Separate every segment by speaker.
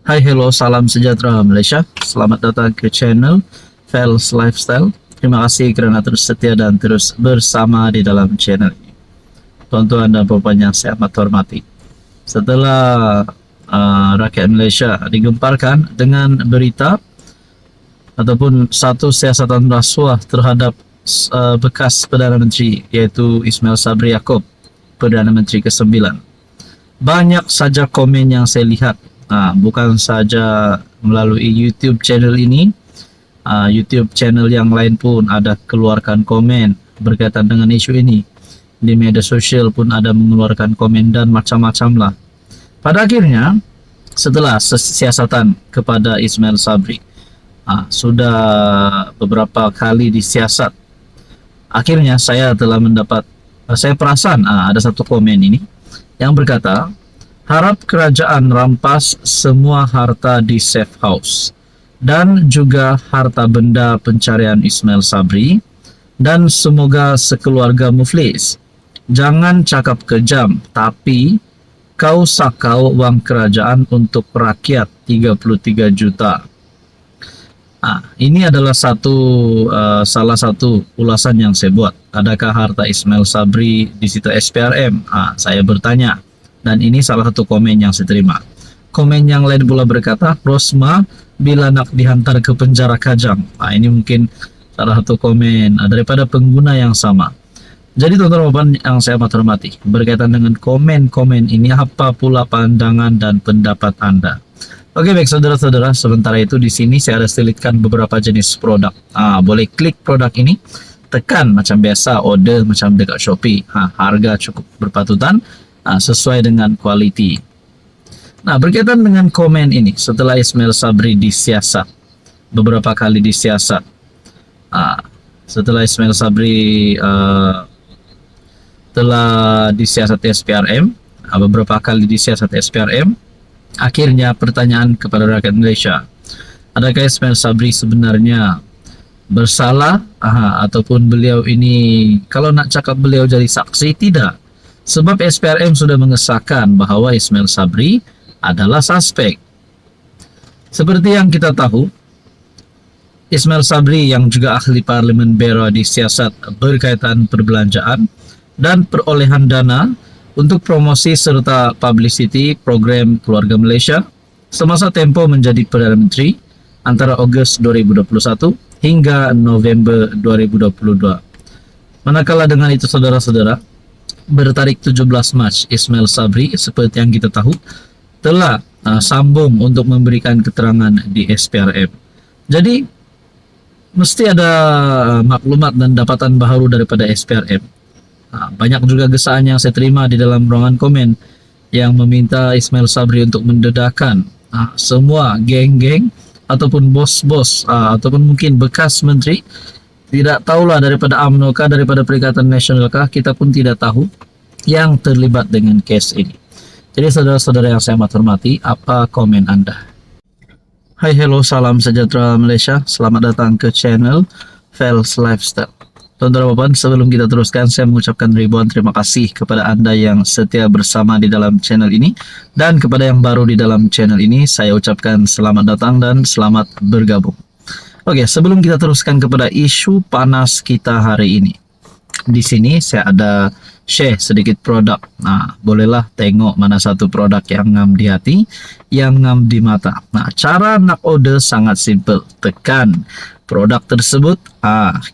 Speaker 1: Hai, hello, salam sejahtera Malaysia. Selamat datang ke channel Fels Lifestyle. Terima kasih kerana terus setia dan terus bersama di dalam channel ini. Tuan-tuan dan puan yang saya amat hormati. Setelah rakyat Malaysia digemparkan dengan berita ataupun satu siasatan rasuah terhadap bekas Perdana Menteri iaitu Ismail Sabri Yaakob, Perdana Menteri ke-9. Banyak saja komen yang saya lihat, bukan saja melalui YouTube channel ini, YouTube channel yang lain pun ada keluarkan komen berkaitan dengan isu ini. Di media sosial pun ada mengeluarkan komen dan macam-macam lah. Pada akhirnya, setelah siasatan kepada Ismail Sabri, sudah beberapa kali disiasat, akhirnya saya telah mendapat, saya perasan ada satu komen ini yang berkata, harap kerajaan rampas semua harta di safe house dan juga harta benda pencarian Ismail Sabri, dan semoga sekeluarga muflis. Jangan cakap kejam, tapi kau sakau wang kerajaan untuk rakyat 33 juta. Ini adalah salah satu ulasan yang saya buat. Adakah harta Ismail Sabri di situ SPRM? Saya bertanya, dan ini salah satu komen yang saya terima. Komen yang lain pula berkata, Rosma bila nak dihantar ke penjara Kajang. Ini mungkin salah satu komen daripada pengguna yang sama. Jadi tuan-tuan yang saya amat hormati, berkaitan dengan komen-komen ini, apa pula pandangan dan pendapat Anda? Oke, baik saudara-saudara, sementara itu di sini saya ada selitkan beberapa jenis produk. Boleh klik produk ini, tekan macam biasa, order macam dekat Shopee. Harga cukup berpatutan, sesuai dengan kualiti. Berkaitan dengan komen ini, setelah Ismail Sabri disiasat, beberapa kali disiasat, setelah Ismail Sabri telah disiasat SPRM, beberapa kali disiasat SPRM, akhirnya pertanyaan kepada rakyat Malaysia, adakah Ismail Sabri sebenarnya bersalah ataupun beliau ini, kalau nak cakap beliau jadi saksi, tidak. Sebab SPRM sudah mengesahkan bahawa Ismail Sabri adalah suspek. Seperti yang kita tahu, Ismail Sabri yang juga ahli Parlimen Beira disiasat berkaitan perbelanjaan dan perolehan dana untuk promosi serta publicity program Keluarga Malaysia semasa tempoh menjadi Perdana Menteri antara Ogos 2021 hingga November 2022. Manakala dengan itu saudara-saudara, bertarik 17 Mac, Ismail Sabri seperti yang kita tahu telah sambung untuk memberikan keterangan di SPRM. Jadi mesti ada maklumat dan dapatan baharu daripada SPRM. Banyak juga gesaan yang saya terima di dalam ruangan komen yang meminta Ismail Sabri untuk mendedahkan semua geng-geng ataupun bos-bos ataupun mungkin bekas menteri, tidak tahulah daripada UMNO kah, daripada Perikatan Nasional kah, kita pun tidak tahu, yang terlibat dengan kes ini. Jadi saudara-saudara yang saya amat hormati, apa komen Anda? Hai, hello, salam sejahtera Malaysia. Selamat datang ke channel Fels Lifestyle. Tuan-tuan dan puan, sebelum kita teruskan, saya mengucapkan ribuan terima kasih kepada Anda yang setia bersama di dalam channel ini, dan kepada yang baru di dalam channel ini, saya ucapkan selamat datang dan selamat bergabung. Oke, sebelum kita teruskan kepada isu panas kita hari ini, di sini saya ada share sedikit produk. Bolehlah tengok mana satu produk yang ngam di hati, yang ngam di mata. Cara nak order sangat simple. Tekan produk tersebut,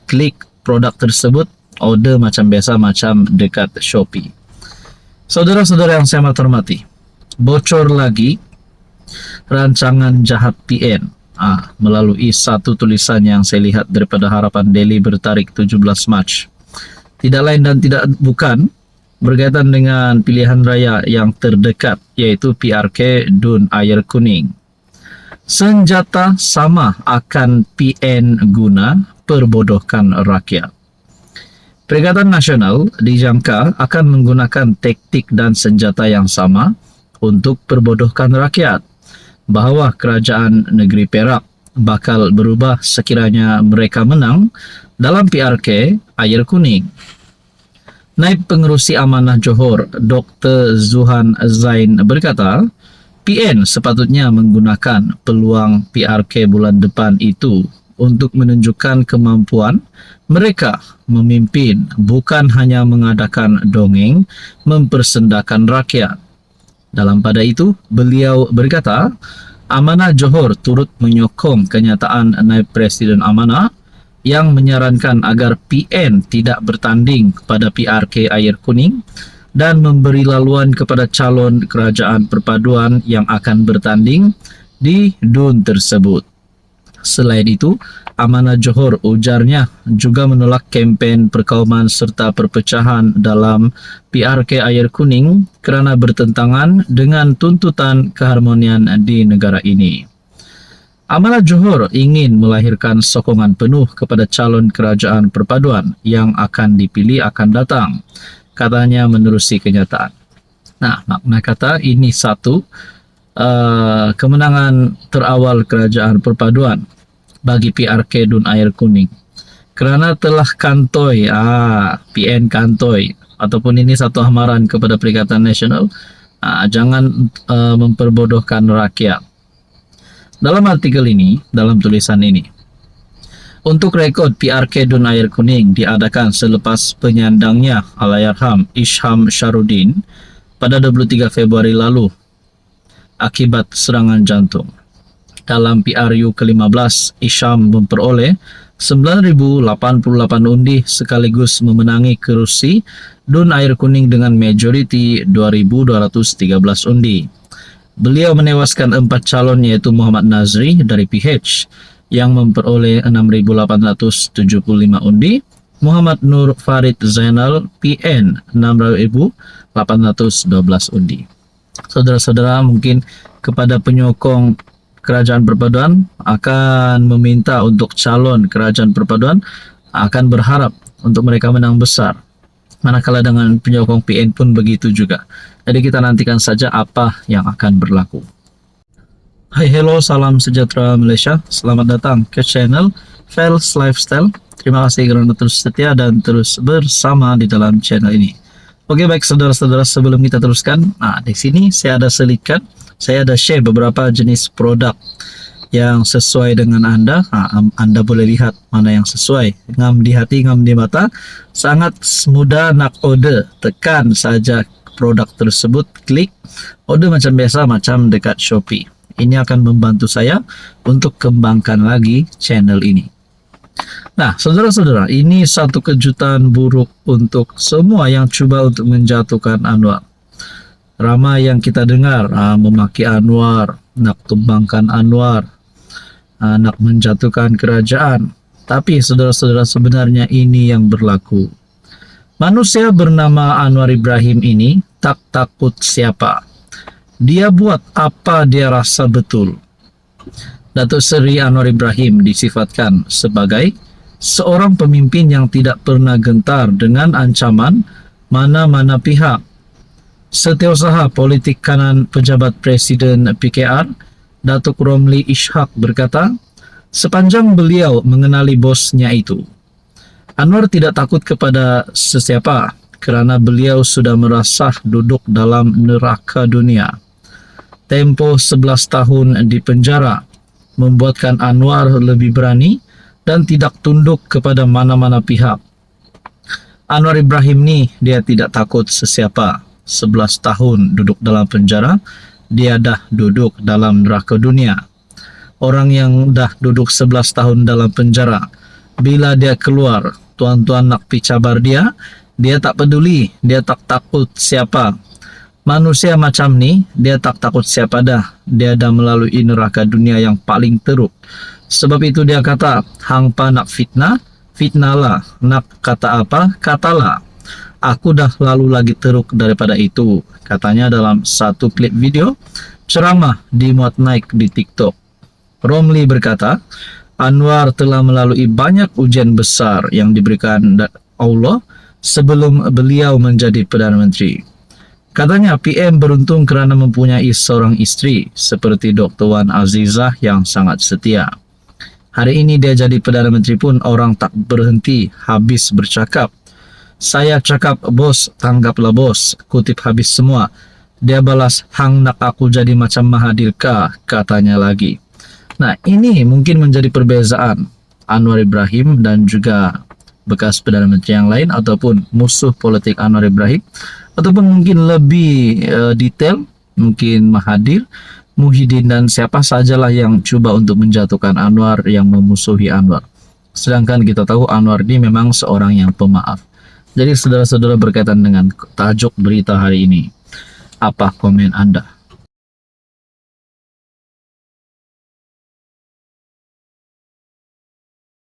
Speaker 1: klik produk tersebut, order macam biasa, macam dekat Shopee. Saudara-saudara yang saya hormati, bocor lagi rancangan jahat PN melalui satu tulisan yang saya lihat daripada Harapan Daily bertarik 17 Mac. Tidak lain dan tidak bukan berkaitan dengan pilihan raya yang terdekat, yaitu PRK Dun Ayer Kuning. Senjata sama akan PN guna perbodohkan rakyat. Perikatan Nasional dijangka akan menggunakan taktik dan senjata yang sama untuk perbodohkan rakyat. Bahawa kerajaan negeri Perak bakal berubah sekiranya mereka menang dalam PRK Ayer Kuning. Naib Pengerusi Amanah Johor Dr. Zuhan Zain berkata, PN sepatutnya menggunakan peluang PRK bulan depan itu untuk menunjukkan kemampuan mereka memimpin, bukan hanya mengadakan dongeng mempersendakan rakyat. Dalam pada itu, beliau berkata, Amanah Johor turut menyokong kenyataan Naib Presiden Amanah yang menyarankan agar PN tidak bertanding pada PRK Air Kuning dan memberi laluan kepada calon kerajaan perpaduan yang akan bertanding di DUN tersebut. Selain itu, Amanah Johor ujarnya juga menolak kempen perkauman serta perpecahan dalam PRK Air Kuning kerana bertentangan dengan tuntutan keharmonian di negara ini. Amanah Johor ingin melahirkan sokongan penuh kepada calon kerajaan perpaduan yang akan dipilih akan datang, katanya menerusi kenyataan. Nah, makna kata ini satu kemenangan terawal kerajaan perpaduan bagi PRK DUN Air Kuning kerana telah kantoi PN kantoi, ataupun ini satu amaran kepada Perikatan Nasional, jangan memperbodohkan rakyat. Dalam artikel ini, dalam tulisan ini, untuk rekod PRK DUN Air Kuning diadakan selepas penyandangnya Allahyarham Isham Syahrudin pada 23 Februari lalu akibat serangan jantung. Dalam PRU ke-15, Isham memperoleh 9,088 undi sekaligus memenangi kerusi DUN Air Kuning dengan majoriti 2,213 undi. Beliau menewaskan 4 calon iaitu Muhammad Nazri dari PH yang memperoleh 6,875 undi, Muhammad Nur Farid Zainal PN 6,812 undi. Saudara-saudara, mungkin kepada penyokong kerajaan perpaduan akan meminta untuk calon kerajaan perpaduan akan berharap untuk mereka menang besar. Manakala dengan penyokong PN pun begitu juga. Jadi kita nantikan saja apa yang akan berlaku. Hai, hello, salam sejahtera Malaysia. Selamat datang ke channel Fels Lifestyle. Terima kasih kerana terus setia dan terus bersama di dalam channel ini. Oke, baik saudara-saudara, sebelum kita teruskan, di sini saya ada selikan, saya ada share beberapa jenis produk yang sesuai dengan anda. Anda boleh lihat mana yang sesuai. Ngam di hati, ngam di mata. Sangat mudah nak order. Tekan saja produk tersebut, klik order macam biasa, macam dekat Shopee. Ini akan membantu saya untuk kembangkan lagi channel ini. Nah, saudara-saudara, ini satu kejutan buruk untuk semua yang cuba untuk menjatuhkan Anwar. Ramai yang kita dengar memaki Anwar, nak tumbangkan Anwar, nak menjatuhkan kerajaan. Tapi saudara-saudara, sebenarnya ini yang berlaku. Manusia bernama Anwar Ibrahim ini tak takut siapa. Dia buat apa dia rasa betul. Datuk Seri Anwar Ibrahim disifatkan sebagai seorang pemimpin yang tidak pernah gentar dengan ancaman mana-mana pihak. Setiausaha politik kanan pejabat Presiden PKR, Datuk Romli Ishak berkata, sepanjang beliau mengenali bosnya itu, Anwar tidak takut kepada sesiapa kerana beliau sudah merasa duduk dalam neraka dunia. Tempoh 11 tahun di penjara membuatkan Anwar lebih berani dan tidak tunduk kepada mana-mana pihak. Anwar Ibrahim ni dia tidak takut sesiapa. 11 tahun duduk dalam penjara, dia dah duduk dalam neraka dunia. Orang yang dah duduk 11 tahun dalam penjara, bila dia keluar, tuan-tuan nak picabar dia tak peduli, dia tak takut siapa. Manusia macam ni, dia tak takut siapa dah. Dia dah melalui neraka dunia yang paling teruk. Sebab itu dia kata, hangpa nak fitnah, fitnahlah. Nak kata apa, katalah. Aku dah lalu lagi teruk daripada itu, katanya dalam satu klip video ceramah dimuat naik di TikTok. Romli berkata, Anwar telah melalui banyak ujian besar yang diberikan Allah sebelum beliau menjadi Perdana Menteri. Katanya PM beruntung kerana mempunyai seorang isteri seperti Dr. Wan Azizah yang sangat setia. Hari ini dia jadi Perdana Menteri pun orang tak berhenti habis bercakap. Saya cakap bos, tanggaplah bos, kutip habis semua. Dia balas, "Hang nak aku jadi macam Mahathir kah?" katanya lagi. Nah, ini mungkin menjadi perbezaan Anwar Ibrahim dan juga bekas Perdana Menteri yang lain ataupun musuh politik Anwar Ibrahim, ataupun mungkin lebih detail, mungkin Mahathir, Muhyiddin dan siapa sajalah yang coba untuk menjatuhkan Anwar, yang memusuhi Anwar. Sedangkan kita tahu Anwar ini memang seorang yang pemaaf. Jadi saudara-saudara, berkaitan dengan tajuk berita hari ini, apa komen Anda?